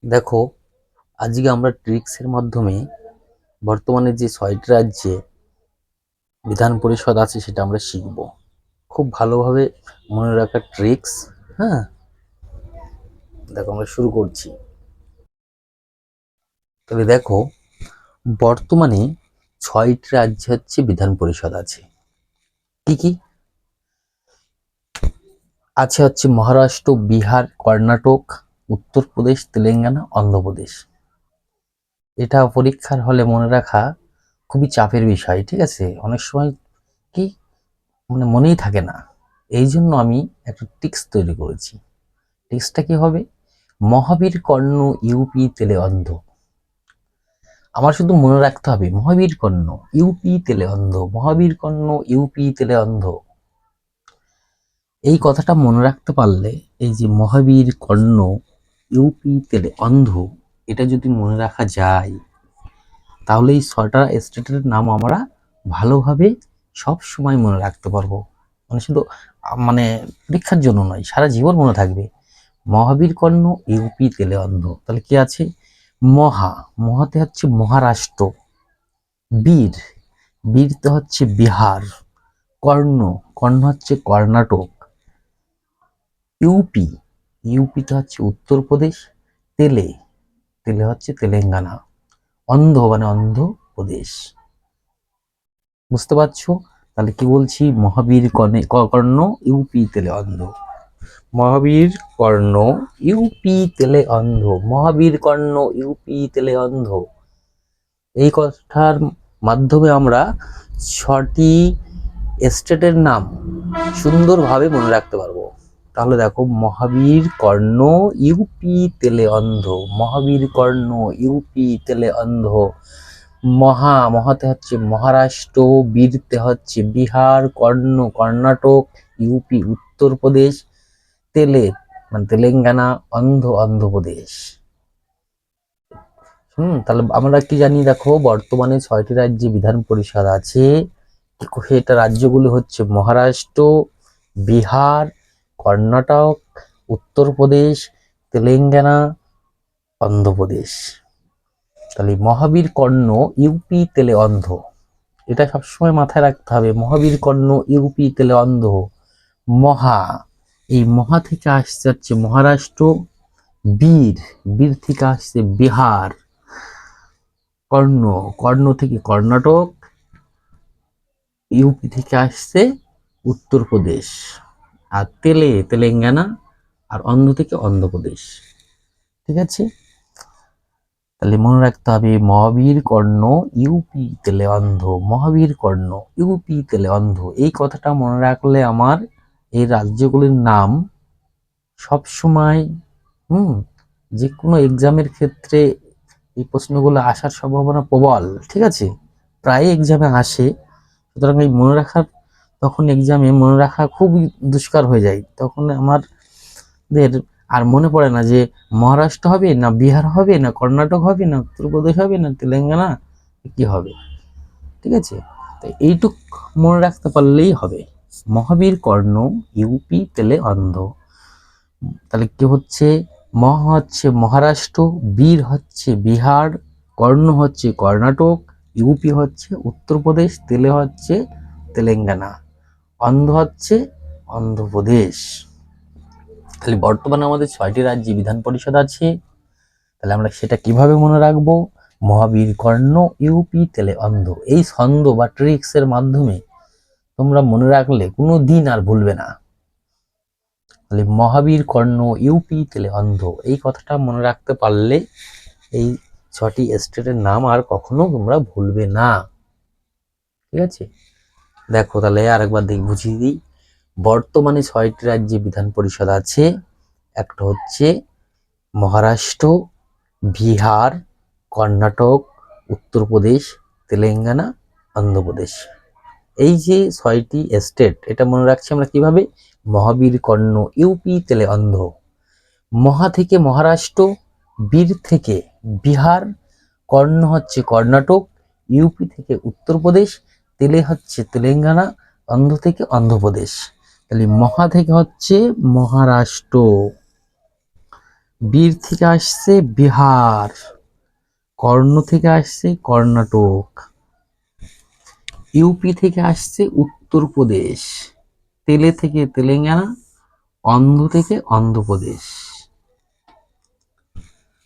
দেখো, আজকে আমরা ট্রিক্সের মাধ্যমে বর্তমানে যে ৬টি রাজ্যে বিধান পরিষদ আছে সেটা আমরা শিখব। খুব ভালোভাবে মনে রাখার ট্রিক্স। হ্যাঁ, দেখো আমরা শুরু করছি। তবে দেখো, বর্তমানে ৬টি রাজ্যে হচ্ছে বিধান পরিষদ আছে। কি কি আছে? হচ্ছে মহারাষ্ট্র, বিহার, কর্ণাটক, উত্তরপ্রদেশ, তেলেঙ্গানা, অন্ধ্রপ্রদেশ। এটা পরীক্ষার হলে মনে রাখা খুবই চাপের বিষয়। ঠিক আছে, অনেক সময় কি মনেই থাকে না। এই জন্য আমি একটা টিক্স তৈরি করেছি। টিক্সটা কি হবে? মহাবীর কর্ণ ইউপি তেলে অন্ধ। আমার শুধু মনে রাখতে হবে মহাবীর কর্ণ ইউপি তেলে অন্ধ, মহাবীর কর্ণ ইউপি তেলে অন্ধ। এই কথাটা মনে রাখতে পারলে, এই যে মহাবীর কর্ণ ইউপি তেলে অন্ধ, এটা যদি মনে রাখা যায়, তাহলে এই ৬টা স্টেটের নাম আমরা ভালোভাবে সব সময় মনে রাখতে পারবো। মানে শুধু পরীক্ষার জন্য নয়, সারা জীবন মনে থাকবে। মহাবীর কর্ণ ইউপি তেলে অন্ধ। তাহলে কি আছে? মহাতে হচ্ছে মহারাষ্ট্র, বীর বীরতে হচ্ছে বিহার, কর্ণ হচ্ছে কর্ণাটক, ইউপিতে হচ্ছে উত্তরপ্রদেশ, তেলে হচ্ছে তেলেঙ্গানা, অন্ধ মানে অন্ধ্রপ্রদেশ। বুঝতে পারছো? তাহলে কি বলছি? মহাবীর কর্ণ ইউপি তেলে অন্ধ, মহাবীর কর্ণ ইউপি তেলে অন্ধ, মহাবীর কর্ণ ইউপি তেলে অন্ধ। এই কথার মাধ্যমে আমরা ৬টি স্টেটের নাম সুন্দরভাবে মনে রাখতে পারবো। তাহলে দেখো, মহাবীর কর্ণ ইউপি তেলে অন্ধ, মহাবীর কর্ণ ইউপি তেলে অন্ধ। মহাতে হচ্ছে মহারাষ্ট্র, বীরতে হচ্ছে বিহার, কর্ণাটক, ইউপি উত্তরপ্রদেশ, তেলেঙ্গানা, অন্ধ্রপ্রদেশ। তাহলে আমরা কি জানি? দেখো, বর্তমানে ৬টি রাজ্যে বিধান পরিষদ আছে। এটা রাজ্যগুলো হচ্ছে মহারাষ্ট্র, বিহার, কর্ণাটক, উত্তরপ্রদেশ, তেলেঙ্গানা, অন্ধ্রপ্রদেশ। তাহলে মহাবীর কর্ণ ইউপি তেলে অন্ধ, এটা সবসময় মাথায় রাখতে হবে। মহাবীর কর্ণ ইউপি তেলে অন্ধ। মহা, এই মহা থেকে আসছে হচ্ছে মহারাষ্ট্র, বীর থেকে আসছে বিহার, কর্ণ থেকে কর্ণাটক, ইউপি থেকে আসছে উত্তরপ্রদেশ, আর তেলেঙ্গানা, আর অন্ধ্র থেকে অন্ধ্রপ্রদেশ। ঠিক আছে, তাহলে মনে রাখতে হবে মহাবীর কর্ণ ইউপি তেলে অন্ধ, মহাবীর কর্ণ ইউপি তেলে অন্ধ। এই কথাটা মনে রাখলে আমার এই রাজ্যগুলির নাম সব সময় যে কোনো এক্সামের ক্ষেত্রে এই প্রশ্নগুলো আসার সম্ভাবনা প্রবল। ঠিক আছে, প্রায় এক্সামে আসে। সুতরাং এই মনে রাখার, তখন এক্সামে মনে রাখা খুব দুষ্কার হয়ে যায়। তখন আমাদের আর মনে পড়ে না যে মহারাষ্ট্র হবে না বিহার হবে না কর্ণাটক হবে না উত্তরপ্রদেশ হবে না তেলেঙ্গানা, কি হবে। ঠিক আছে, তো এইটুক মনে রাখতে পারলেই হবে। মহাবীর কর্ণ ইউপি তেলে অন্ধ। তাহলে কি হচ্ছে? হচ্ছে মহারাষ্ট্র, বীর হচ্ছে বিহার, কর্ণ হচ্ছে কর্ণাটক, ইউপি হচ্ছে উত্তরপ্রদেশ, তেলে হচ্ছে তেলেঙ্গানা, অন্ধ হচ্ছে অন্ধ্রপ্রদেশ। তাহলে বর্তমানে আমাদের ৬টি রাজ্যে বিধান পরিষদ আছে। তাহলে আমরা সেটা কিভাবে মনে রাখবো? মহাবীর কর্ণ ইউপি তেলে অন্ধ। এই ছন্দ বা ট্রিক্সের মাধ্যমে তোমরা মনে রাখলে কোনো দিন আর ভুলবে না। তাহলে মহাবীর কর্ণ ইউপি তেলে অন্ধ, এই কথাটা মনে রাখতে পারলে এই ৬টি স্টেটের নাম আর কখনো তোমরা ভুলবে না। ঠিক আছে, দেখো তাহলে আরেকবার বুঝিয়ে দিই। বর্তমানে ৬টি রাজ্যে বিধান পরিষদ আছে। একটা হচ্ছে মহারাষ্ট্র, বিহার, কর্ণাটক, উত্তরপ্রদেশ, তেলেঙ্গানা, অন্ধ্রপ্রদেশ। এই যে ৬টি স্টেট, এটা মনে রাখছি আমরা কিভাবে? মহাবীর কর্ণ ইউপি তেলে অন্ধ। মহা থেকে মহারাষ্ট্র, বীর থেকে বিহার, কর্ণ হচ্ছে কর্ণাটক, ইউপি থেকে উত্তরপ্রদেশ, তেলে হচ্ছে তেলেঙ্গানা, অন্ধ্র থেকে অন্ধ্রপ্রদেশ। তাহলে মহা থেকে হচ্ছে মহারাষ্ট্র, বীর থেকে আসছে বিহার, কর্ণ থেকে আসছে কর্ণাটক, ইউপি থেকে আসছে উত্তরপ্রদেশ, তেলে থেকে তেলেঙ্গানা, অন্ধ্র থেকে অন্ধ্রপ্রদেশ।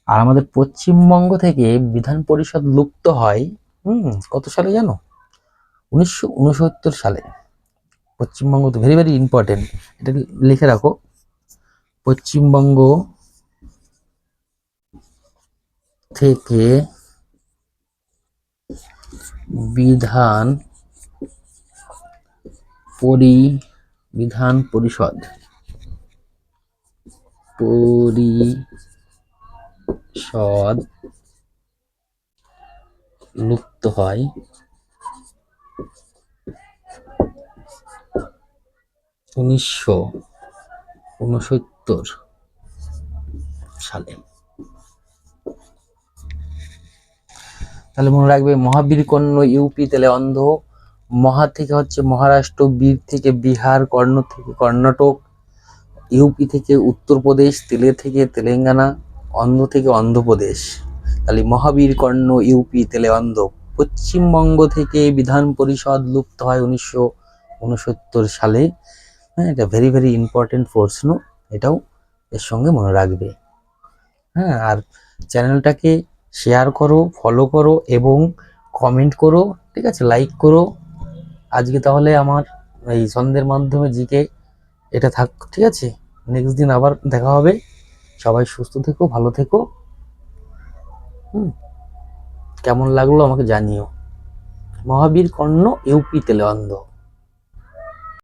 আর আমাদের পশ্চিমবঙ্গ থেকে বিধান পরিষদ লুপ্ত হয় কত সালে জানো? 1969 সালে। পশ্চিমবঙ্গ তো ভেরি ভেরি ইম্পর্টেন্ট, এটা লিখে রাখো। পশ্চিমবঙ্গ থেকে বিধান পরিষদ লুপ্ত হয় 1969 সালে। তাহলে মনে রাখবে, মহাবীর কর্ণ ইউপি তেলে অন্ধ, মহা থেকে হচ্ছে মহারাষ্ট্র, বীর থেকে বিহার, কর্ণ থেকে কর্ণাটক, ইউপি থেকে উত্তরপ্রদেশ, তেলে থেকে তেলেঙ্গানা, অন্ধ্র থেকে অন্ধ্রপ্রদেশ। তাহলে মহাবীর কর্ণ ইউপি তেলে অন্ধ। পশ্চিমবঙ্গ থেকে বিধান পরিষদ লুপ্ত হয় 1969 সালে। হ্যাঁ, এটা ভেরি ভেরি ইম্পর্টেন্ট প্রশ্ন, এটাও এর সঙ্গে মনে রাখবে। হ্যাঁ, আর চ্যানেলটাকে শেয়ার করো, ফলো করো এবং কমেন্ট করো, ঠিক আছে, লাইক করো। আজকে তাহলে আমার এই ছন্দের মাধ্যমে জিকে এটা থাক, ঠিক আছে। নেক্সট দিন আবার দেখা হবে। সবাই সুস্থ থেকো, ভালো থেকো। কেমন লাগলো আমাকে জানিও। মহাবীর কর্ণ ইউপি তেলে অন্ধ।